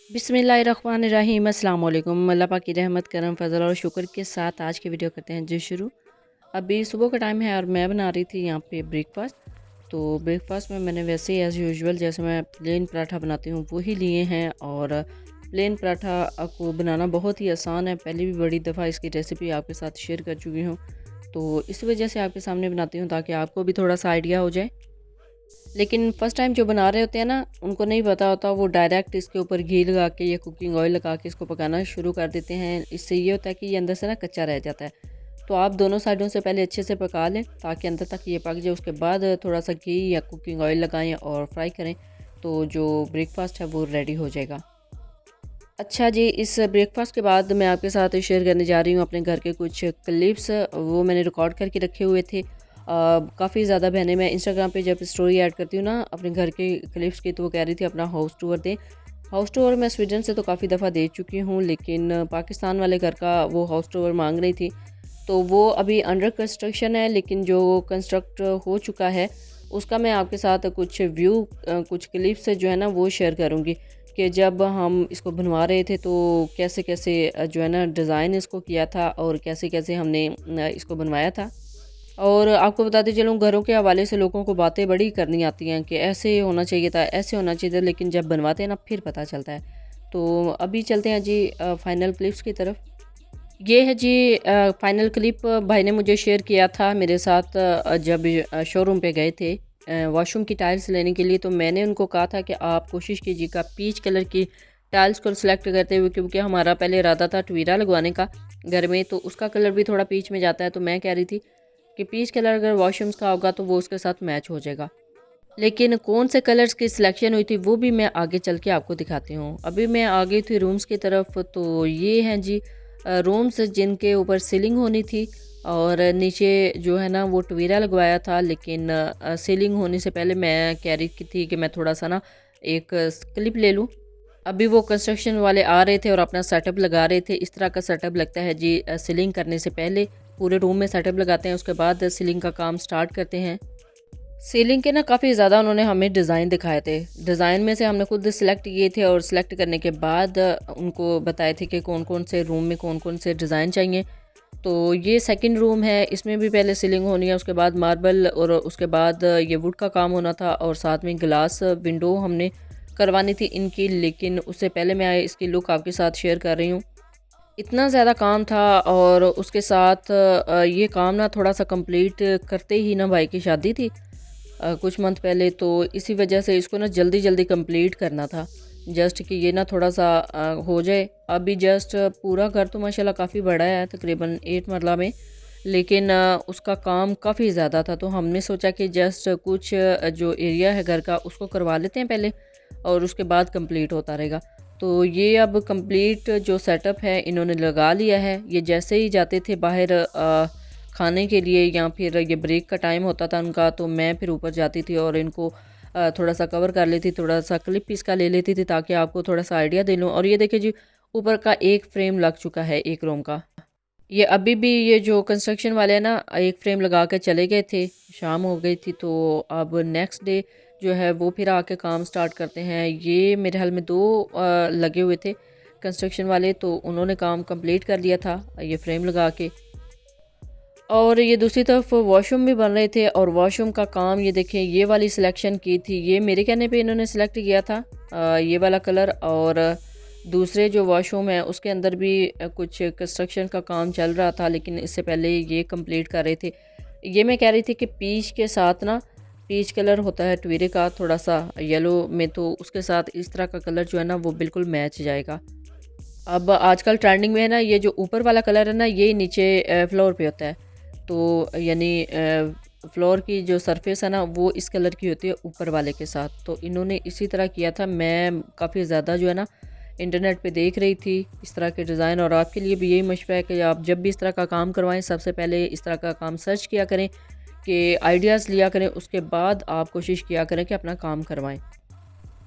बिस्मिल्लाहिर्रहमानिर्रहीम अस्सलाम वालेकुम। अल्लाह पाक की रहमत करम फजल और शुक्र के साथ आज की वीडियो करते हैं जी शुरू। अभी सुबह का टाइम है और मैं बना रही थी यहाँ पे ब्रेकफास्ट। तो ब्रेकफास्ट में मैंने वैसे ही एज़ यूजुअल जैसे मैं प्लेन पराठा बनाती हूँ वही लिए हैं। और प्लेन पराठा को बनाना बहुत ही आसान है, पहले भी बड़ी दफ़ा इसकी रेसिपी आपके साथ शेयर कर चुकी हूँ। तो इस वजह से आपके सामने बनाती हूँ ताकि आपको भी थोड़ा सा आइडिया हो जाए। लेकिन फ़र्स्ट टाइम जो बना रहे होते हैं ना, उनको नहीं पता होता, वो डायरेक्ट इसके ऊपर घी लगा के या कुकिंग ऑयल लगा के इसको पकाना शुरू कर देते हैं। इससे ये होता है कि ये अंदर से ना कच्चा रह जाता है। तो आप दोनों साइडों से पहले अच्छे से पका लें ताकि अंदर तक ये पक जाए। उसके बाद थोड़ा सा घी या कुकिंग ऑयल लगाएं और फ्राई करें, तो जो ब्रेकफास्ट है वो रेडी हो जाएगा। अच्छा जी, इस ब्रेकफास्ट के बाद मैं आपके साथ शेयर करने जा रही हूँ अपने घर के कुछ क्लिप्स। वो मैंने रिकॉर्ड करके रखे हुए थे। काफ़ी ज़्यादा बहनें, मैं इंस्टाग्राम पे जब स्टोरी ऐड करती हूँ ना अपने घर के क्लिप्स की, तो वो कह रही थी अपना हाउस टूर दें। हाउस टूर मैं स्वीडन से तो काफ़ी दफ़ा दे चुकी हूँ, लेकिन पाकिस्तान वाले घर का वो हाउस टूर मांग रही थी। तो वो अभी अंडर कंस्ट्रक्शन है, लेकिन जो कंस्ट्रक्ट हो चुका है उसका मैं आपके साथ कुछ व्यू, कुछ क्लिप्स जो है ना वो शेयर करूँगी कि जब हम इसको बनवा रहे थे तो कैसे कैसे जो है ना डिज़ाइन इसको किया था और कैसे कैसे हमने इसको बनवाया था। और आपको बताते चलूँ, घरों के हवाले से लोगों को बातें बड़ी करनी आती हैं कि ऐसे होना चाहिए था, ऐसे होना चाहिए था, लेकिन जब बनवाते हैं ना फिर पता चलता है। तो अभी चलते हैं जी फाइनल क्लिप्स की तरफ। ये है जी फाइनल क्लिप, भाई ने मुझे शेयर किया था मेरे साथ जब शोरूम पे गए थे वॉशरूम की टाइल्स लेने के लिए। तो मैंने उनको कहा था कि आप कोशिश कीजिएगा पीच कलर की टाइल्स को सिलेक्ट करते हुए, क्योंकि हमारा पहले इरादा था ट्वीरा लगवाने का घर में, तो उसका कलर भी थोड़ा पीच में जाता है। तो मैं कह रही थी कि पीच कलर अगर वॉशरूम्स का होगा तो वो उसके साथ मैच हो जाएगा। लेकिन कौन से कलर्स की सिलेक्शन हुई थी वो भी मैं आगे चल के आपको दिखाती हूँ। अभी मैं आ गई थी रूम्स की तरफ। तो ये हैं जी रूम्स जिनके ऊपर सीलिंग होनी थी और नीचे जो है ना वो टवीरा लगवाया था। लेकिन सीलिंग होने से पहले मैं कह रही थी कि मैं थोड़ा सा ना एक क्लिप ले लूँ। अभी वो कंस्ट्रक्शन वाले आ रहे थे और अपना सेटअप लगा रहे थे। इस तरह का सेटअप लगता है जी सीलिंग करने से पहले। पूरे रूम में सेटअप लगाते हैं, उसके बाद सीलिंग का काम स्टार्ट करते हैं। सीलिंग के ना काफ़ी ज़्यादा उन्होंने हमें डिज़ाइन दिखाए थे। डिज़ाइन में से हमने खुद सिलेक्ट किए थे और सिलेक्ट करने के बाद उनको बताए थे कि कौन कौन से रूम में कौन कौन से डिज़ाइन चाहिए। तो ये सेकंड रूम है, इसमें भी पहले सीलिंग होनी है, उसके बाद मार्बल और उसके बाद ये वुड का काम होना था और साथ में ग्लास विंडो हमने करवानी थी इनकी। लेकिन उससे पहले मैं इसकी लुक आपके साथ शेयर कर रही हूँ। इतना ज़्यादा काम था और उसके साथ ये काम ना थोड़ा सा कंप्लीट करते ही ना भाई की शादी थी कुछ मंथ पहले। तो इसी वजह से इसको ना जल्दी जल्दी कंप्लीट करना था, जस्ट कि ये ना थोड़ा सा हो जाए। अभी जस्ट पूरा घर तो माशाल्लाह काफ़ी बड़ा है, तकरीबन 8 मरला में, लेकिन उसका काम काफ़ी ज़्यादा था। तो हमने सोचा कि जस्ट कुछ जो एरिया है घर का उसको करवा लेते हैं पहले और उसके बाद कंप्लीट होता रहेगा। तो ये अब कंप्लीट जो सेटअप है इन्होंने लगा लिया है। ये जैसे ही जाते थे बाहर खाने के लिए या फिर ये ब्रेक का टाइम होता था उनका, तो मैं फिर ऊपर जाती थी और इनको थोड़ा सा कवर कर लेती, थोड़ा सा क्लिप इसका ले लेती थी ताकि आपको थोड़ा सा आइडिया दे लूँ। और ये देखिए जी ऊपर का एक फ्रेम लग चुका है एक रूम का। ये अभी भी ये जो कंस्ट्रक्शन वाले हैं ना एक फ्रेम लगा के चले गए थे, शाम हो गई थी। तो अब नेक्स्ट डे जो है वो फिर आके काम स्टार्ट करते हैं। ये मेरे हाल में 2 लगे हुए थे कंस्ट्रक्शन वाले, तो उन्होंने काम कंप्लीट कर लिया था ये फ्रेम लगा के। और ये दूसरी तरफ वॉशरूम भी बन रहे थे और वॉशरूम का काम ये देखें, ये वाली सिलेक्शन की थी, ये मेरे कहने पे इन्होंने सेलेक्ट किया था ये वाला कलर। और दूसरे जो वॉशरूम है उसके अंदर भी कुछ कंस्ट्रक्शन का काम चल रहा था, लेकिन इससे पहले ये कंप्लीट कर रहे थे। ये मैं कह रही थी कि पीच के साथ ना, पीच कलर होता है ट्वीरे का थोड़ा सा येलो में, तो उसके साथ इस तरह का कलर जो है ना वो बिल्कुल मैच जाएगा। अब आजकल ट्रेंडिंग में है ना ये जो ऊपर वाला कलर है ना ये नीचे फ्लोर पे होता है। तो यानी फ्लोर की जो सरफेस है ना वो इस कलर की होती है ऊपर वाले के साथ। तो इन्होंने इसी तरह किया था। मैं काफ़ी ज़्यादा जो है ना इंटरनेट पे देख रही थी इस तरह के डिज़ाइन। और आपके लिए भी यही मशवरा है कि आप जब भी इस तरह का काम करवाएं सबसे पहले इस तरह का काम सर्च किया करें, कि आइडियाज़ लिया करें, उसके बाद आप कोशिश किया करें कि अपना काम करवाएं।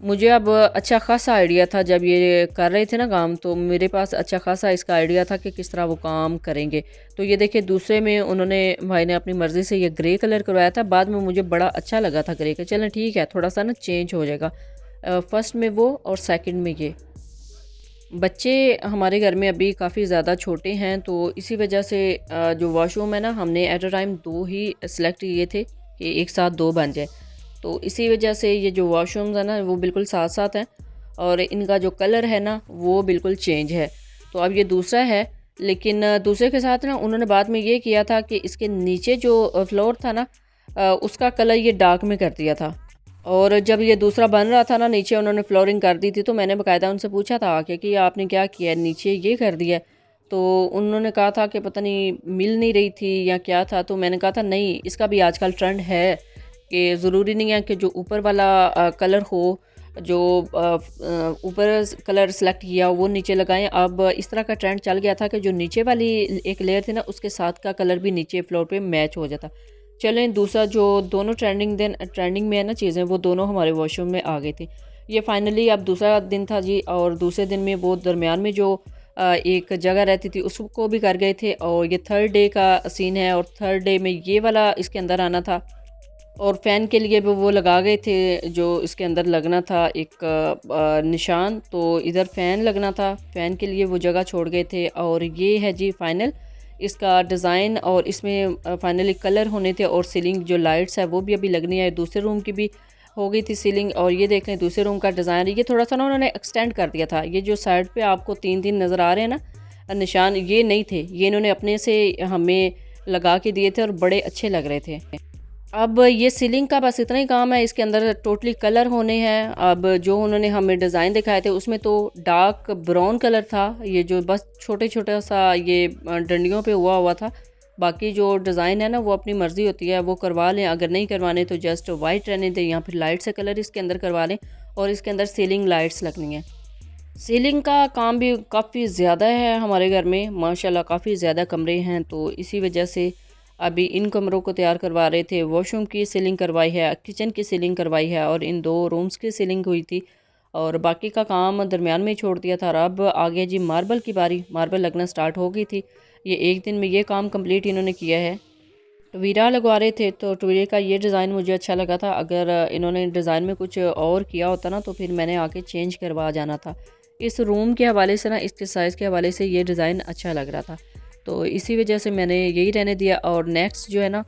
मुझे अब अच्छा खासा आइडिया था जब ये कर रहे थे ना काम, तो मेरे पास अच्छा खासा इसका आइडिया था कि किस तरह वो काम करेंगे। तो ये देखिए दूसरे में उन्होंने, भाई ने अपनी मर्ज़ी से ये ग्रे कलर करवाया था। बाद में मुझे बड़ा अच्छा लगा था ग्रे का, चलें ठीक है थोड़ा सा ना चेंज हो जाएगा। फर्स्ट में वो और सेकंड में ये। बच्चे हमारे घर में अभी काफ़ी ज़्यादा छोटे हैं, तो इसी वजह से जो वॉशरूम है ना, हमने at a time 2 he select किए थे कि एक साथ 2 बन जाए। तो इसी वजह से ये जो वॉशरूम्स है ना, वो बिल्कुल साथ-साथ हैं और इनका जो कलर है ना, वो बिल्कुल चेंज है। तो अब ये दूसरा है, लेकिन दूसरे के साथ ना उन्होंने बाद में ये किया था कि इसके नीचे जो फ्लोर था ना, उसका कलर ये डार्क में कर दिया था। और जब ये दूसरा बन रहा था ना, नीचे उन्होंने फ्लोरिंग कर दी थी, तो मैंने बाकायदा उनसे पूछा था आके कि आपने क्या किया है, नीचे ये कर दिया है। तो उन्होंने कहा था कि पता नहीं मिल नहीं रही थी या क्या था। तो मैंने कहा था नहीं, इसका भी आजकल ट्रेंड है कि ज़रूरी नहीं है कि जो ऊपर वाला कलर हो, जो ऊपर कलर सेलेक्ट किया वो नीचे लगाएं। अब इस तरह का ट्रेंड चल गया था कि जो नीचे वाली एक लेयर थी ना, उसके साथ का कलर भी नीचे फ्लोर पे मैच हो जाता। चलें, दूसरा जो दोनों ट्रेंडिंग में है ना चीज़ें, वो दोनों हमारे वॉशरूम में आ गई थी। ये फाइनली अब दूसरा दिन था जी, और दूसरे दिन में वो दरमियान में जो एक जगह रहती थी उसको भी कर गए थे। और ये थर्ड डे का सीन है, और थर्ड डे में ये वाला इसके अंदर आना था। और फ़ैन के लिए भी वो लगा गए थे, जो इसके अंदर लगना था एक निशान। तो इधर फ़ैन लगना था, फ़ैन के लिए वो जगह छोड़ गए थे। और ये है जी फाइनल इसका डिज़ाइन, और इसमें फाइनली कलर होने थे। और सीलिंग जो लाइट्स है वो भी अभी लगनी है। दूसरे रूम की भी हो गई थी सीलिंग, और ये देख लें दूसरे रूम का डिज़ाइन ये थोड़ा सा ना उन्होंने एक्सटेंड कर दिया था। ये जो साइड पे आपको 3-3 नज़र आ रहे हैं ना निशान, ये नहीं थे, ये इन्होंने अपने से हमें लगा के दिए थे और बड़े अच्छे लग रहे थे। अब ये सीलिंग का बस इतना ही काम है, इसके अंदर टोटली कलर होने हैं। अब जो उन्होंने हमें डिज़ाइन दिखाए थे उसमें तो डार्क ब्राउन कलर था, ये जो बस छोटे छोटा सा ये डंडियों पे हुआ था। बाकी जो डिज़ाइन है ना, वो अपनी मर्ज़ी होती है, वो करवा लें, अगर नहीं करवाने तो जस्ट वाइट रहने दें, या फिर लाइट से कलर इसके अंदर करवा लें। और इसके अंदर सीलिंग लाइट्स लगनी है। सीलिंग का काम भी काफ़ी ज़्यादा है हमारे घर में, माशाल्लाह काफ़ी ज़्यादा कमरे हैं, तो इसी वजह से अभी इन कमरों को तैयार करवा रहे थे। वॉशरूम की सीलिंग करवाई है, किचन की सीलिंग करवाई है, और इन 2 रूम्स की सीलिंग हुई थी। और बाकी का काम दरमियान में ही छोड़ दिया था। और अब आ गया जी मार्बल की बारी, मार्बल लगना स्टार्ट हो गई थी। ये एक दिन में ये काम कंप्लीट इन्होंने किया है। टवीरा लगवा रहे थे, तो टवीरे का ये डिज़ाइन मुझे अच्छा लगा था। अगर इन्होंने डिज़ाइन में कुछ और किया होता ना, तो फिर मैंने आके चेंज करवा जाना था। इस रूम के हवाले से ना, इसके साइज़ के हवाले से ये डिज़ाइन अच्छा लग रहा था, तो इसी वजह से मैंने यही रहने दिया। और नेक्स्ट जो है ना,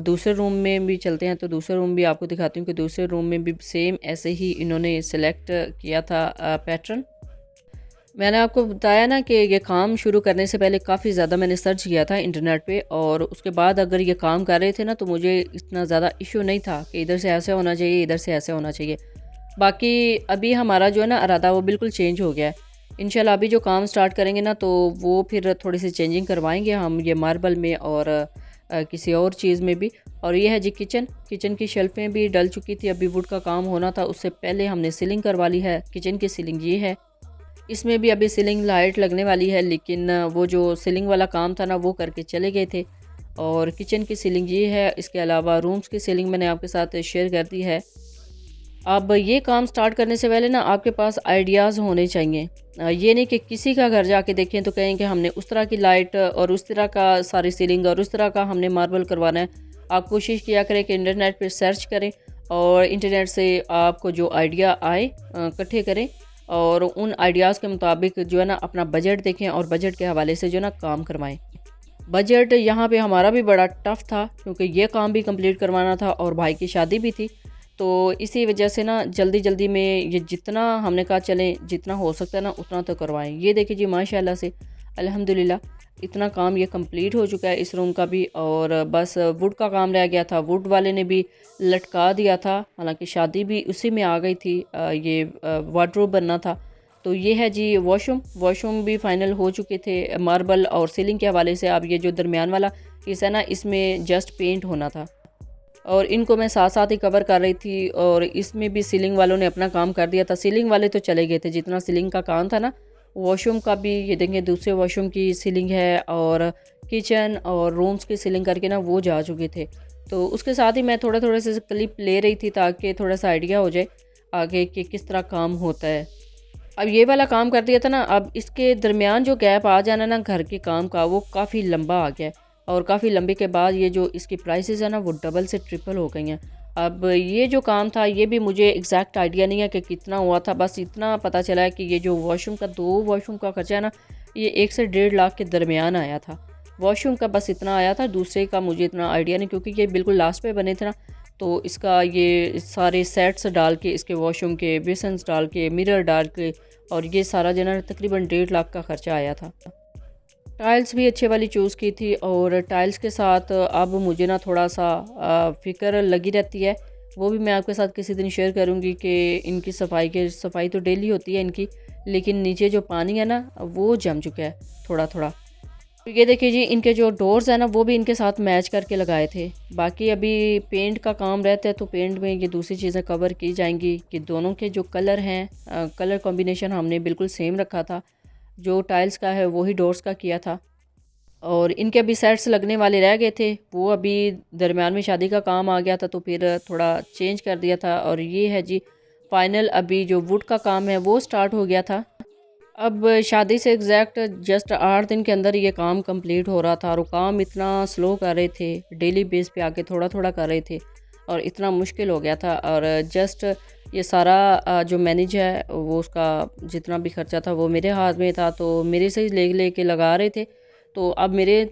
दूसरे रूम में भी चलते हैं, तो दूसरे रूम भी आपको दिखाती हूँ कि दूसरे रूम में भी सेम ऐसे ही इन्होंने सेलेक्ट किया था पैटर्न। मैंने आपको बताया ना कि ये काम शुरू करने से पहले काफ़ी ज़्यादा मैंने सर्च किया था इंटरनेट पे, और उसके बाद अगर ये काम कर रहे थे ना, तो मुझे इतना ज़्यादा इशू नहीं था कि इधर से ऐसे होना चाहिए, इधर से ऐसे होना चाहिए। बाकी अभी हमारा जो है ना इरादा, वो बिल्कुल चेंज हो गया है। इंशाल्लाह अभी जो काम स्टार्ट करेंगे ना, तो वो फिर थोड़ी सी चेंजिंग करवाएंगे हम, ये मार्बल में और किसी और चीज़ में भी। और ये है जी किचन की शेल्फें भी डल चुकी थी, अभी वुड का काम होना था, उससे पहले हमने सीलिंग करवा ली है। किचन की सीलिंग ये है, इसमें भी अभी सीलिंग लाइट लगने वाली है, लेकिन वो जो सीलिंग वाला काम था ना, वो करके चले गए थे। और किचन की सीलिंग ये है, इसके अलावा रूम्स की सीलिंग मैंने आपके साथ शेयर कर दी है। अब ये काम स्टार्ट करने से पहले ना आपके पास आइडियाज़ होने चाहिए। ये नहीं कि किसी का घर जाके देखें तो कहें कि हमने उस तरह की लाइट और उस तरह का सारी सीलिंग और उस तरह का हमने मार्बल करवाना है। आप कोशिश किया करें कि इंटरनेट पे सर्च करें, और इंटरनेट से आपको जो आइडिया आए इकट्ठे करें, और उन आइडियाज़ के मुताबिक जो है ना अपना बजट देखें, और बजट के हवाले से जो है ना काम करवाएं। बजट यहाँ पे हमारा भी बड़ा टफ़ था, क्योंकि ये काम भी कंप्लीट करवाना था और भाई की शादी भी थी। तो इसी वजह से ना जल्दी जल्दी में ये जितना हमने कहा चलें, जितना हो सकता है ना उतना तो करवाएं। ये देखिए जी माशाल्लाह से अल्हम्दुलिल्लाह इतना काम ये कंप्लीट हो चुका है इस रूम का भी। और बस वुड का काम रह गया था, वुड वाले ने भी लटका दिया था, हालांकि शादी भी उसी में आ गई थी। ये वार्डरोब बनना था। तो ये है जी वॉशरूम भी फाइनल हो चुके थे मार्बल और सीलिंग के हवाले से। अब ये जो दरमियान वाला हिस्सा है ना, इसमें जस्ट पेंट होना था, और इनको मैं साथ साथ ही कवर कर रही थी। और इसमें भी सीलिंग वालों ने अपना काम कर दिया था। सीलिंग वाले तो चले गए थे, जितना सीलिंग का काम था ना। वॉशरूम का भी ये देंगे, दूसरे वॉशरूम की सीलिंग है, और किचन और रूम्स की सीलिंग करके ना वो जा चुके थे। तो उसके साथ ही मैं थोड़े थोड़े से क्लिप ले रही थी, ताकि थोड़ा सा आइडिया हो जाए आगे कि किस तरह काम होता है। अब ये वाला काम कर दिया था ना, अब इसके दरमियान जो गैप आ जाना ना घर के काम का, वो काफ़ी लंबा आ गया है। और काफ़ी लंबे के बाद ये जो इसकी प्राइसेस है ना, वो डबल से ट्रिपल हो गई हैं। अब ये जो काम था ये भी मुझे एग्जैक्ट आइडिया नहीं है कि कितना हुआ था, बस इतना पता चला है कि ये जो वॉशरूम का 2 वॉशरूम का खर्चा है ना, ये 1 से 1.5 लाख के दरमियान आया था। वॉशरूम का बस इतना आया था, दूसरे का मुझे इतना आइडिया नहीं, क्योंकि ये बिल्कुल लास्ट पे बने थे ना। तो इसका ये सारे सेट्स डाल के, इसके वॉशरूम के बेसन्स डाल के, मिरर डाल के, और ये सारा जो है तकरीबन 1.5 लाख का खर्चा आया था। टाइल्स भी अच्छे वाली चूज़ की थी, और टाइल्स के साथ अब मुझे ना थोड़ा सा फ़िक्र लगी रहती है। वो भी मैं आपके साथ किसी दिन शेयर करूँगी कि इनकी सफाई तो डेली होती है इनकी, लेकिन नीचे जो पानी है ना वो जम चुका है थोड़ा थोड़ा। तो ये देखिए जी, इनके जो डोर्स हैं ना वो भी इनके साथ मैच करके लगाए थे। बाकी अभी पेंट का काम रहता है, तो पेंट में ये दूसरी चीज़ें कवर की जाएंगी कि दोनों के जो कलर हैं, कलर कॉम्बिनेशन हमने बिल्कुल सेम रखा था। जो टाइल्स का है वही डोर्स का किया था, और इनके अभी सेट्स लगने वाले रह गए थे। वो अभी दरमियान में शादी का काम आ गया था, तो फिर थोड़ा चेंज कर दिया था। और ये है जी फाइनल, अभी जो वुड का काम है वो स्टार्ट हो गया था। अब शादी से एग्जैक्ट जस्ट 8 दिन के अंदर ये काम कंप्लीट हो रहा था, और वो काम इतना स्लो कर रहे थे, डेली बेस पे आके थोड़ा थोड़ा कर रहे थे, और इतना मुश्किल हो गया था। और जस्ट ये सारा जो मैनेज है वो उसका जितना भी खर्चा था वो मेरे हाथ में था, तो मेरे से ही ले के लगा रहे थे। तो अब मेरे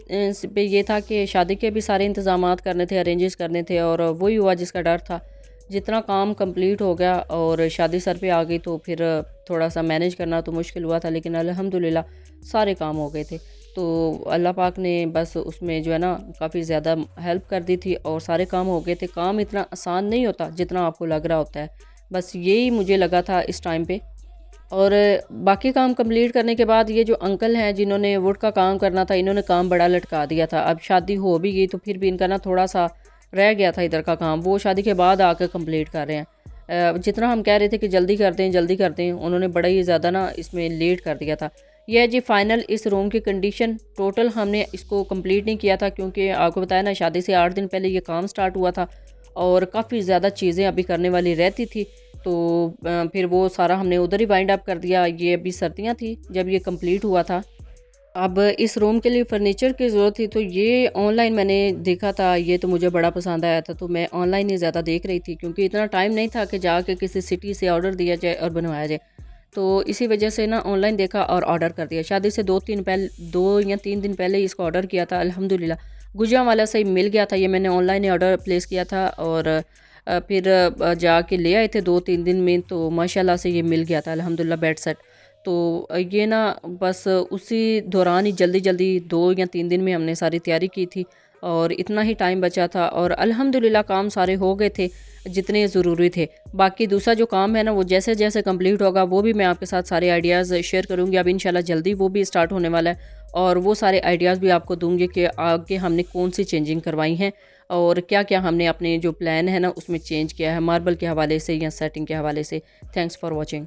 पे ये था कि शादी के भी सारे इंतज़ामात करने थे, अरेंजेस करने थे, और वही हुआ जिसका डर था। जितना काम कंप्लीट हो गया और शादी सर पे आ गई, तो फिर थोड़ा सा मैनेज करना तो मुश्किल हुआ था, लेकिन अल्हम्दुलिल्लाह सारे काम हो गए थे। तो अल्लाह पाक ने बस उसमें जो है ना काफ़ी ज़्यादा हेल्प कर दी थी, और सारे काम हो गए थे। काम इतना आसान नहीं होता जितना आपको लग रहा होता है, बस यही मुझे लगा था इस टाइम पे। और बाकी काम कंप्लीट करने के बाद ये जो अंकल हैं जिन्होंने वुड का काम करना था, इन्होंने काम बड़ा लटका दिया था। अब शादी हो भी गई, तो फिर भी इनका ना थोड़ा सा रह गया था इधर का काम, वो शादी के बाद आकर कंप्लीट कर रहे हैं। जितना हम कह रहे थे कि जल्दी कर दें जल्दी कर दें, उन्होंने बड़ा ही ज़्यादा ना इसमें लेट कर दिया था। यह है जी फाइनल इस रूम की कंडीशन। टोटल हमने इसको कंप्लीट नहीं किया था, क्योंकि आपको बताया ना शादी से 8 दिन पहले ये काम स्टार्ट हुआ था, और काफ़ी ज़्यादा चीज़ें अभी करने वाली रहती थी। तो फिर वो सारा हमने उधर ही वाइंड अप कर दिया। ये अभी सर्दियाँ थी जब ये कंप्लीट हुआ था। अब इस रूम के लिए फ़र्नीचर की ज़रूरत थी, तो ये ऑनलाइन मैंने देखा था, ये तो मुझे बड़ा पसंद आया था, तो मैं ऑनलाइन ही ज़्यादा देख रही थी, क्योंकि इतना टाइम नहीं था कि जाके किसी सिटी से ऑर्डर दिया जाए और बनवाया जाए। तो इसी वजह से ना ऑनलाइन देखा और ऑर्डर कर दिया। शादी से 2 या 3 दिन पहले ही इसको ऑर्डर किया था। अल्हम्दुलिल्लाह गुजियावाला से ही मिल गया था। ये मैंने ऑनलाइन ही ऑर्डर प्लेस किया था, और फिर जाके ले आए थे 2-3 दिन में, तो माशाल्लाह से ये मिल गया था अल्हम्दुलिल्लाह बेड सेट। तो ये ना बस उसी दौरान ही जल्दी जल्दी 2 या 3 दिन में हमने सारी तैयारी की थी, और इतना ही टाइम बचा था, और अल्हम्दुलिल्लाह काम सारे हो गए थे जितने ज़रूरी थे। बाकी दूसरा जो काम है ना वो जैसे जैसे कंप्लीट होगा वो भी मैं आपके साथ सारे आइडियाज़ शेयर करूँगी। अब इंशाल्लाह जल्दी वो भी स्टार्ट होने वाला है, और वो सारे आइडियाज़ भी आपको दूँगी कि आगे हमने कौन सी चेंजिंग करवाई हैं, और क्या क्या हमने अपने जो प्लान है ना उसमें चेंज किया है, मार्बल के हवाले से या सेटिंग के हवाले से। Thanks for watching.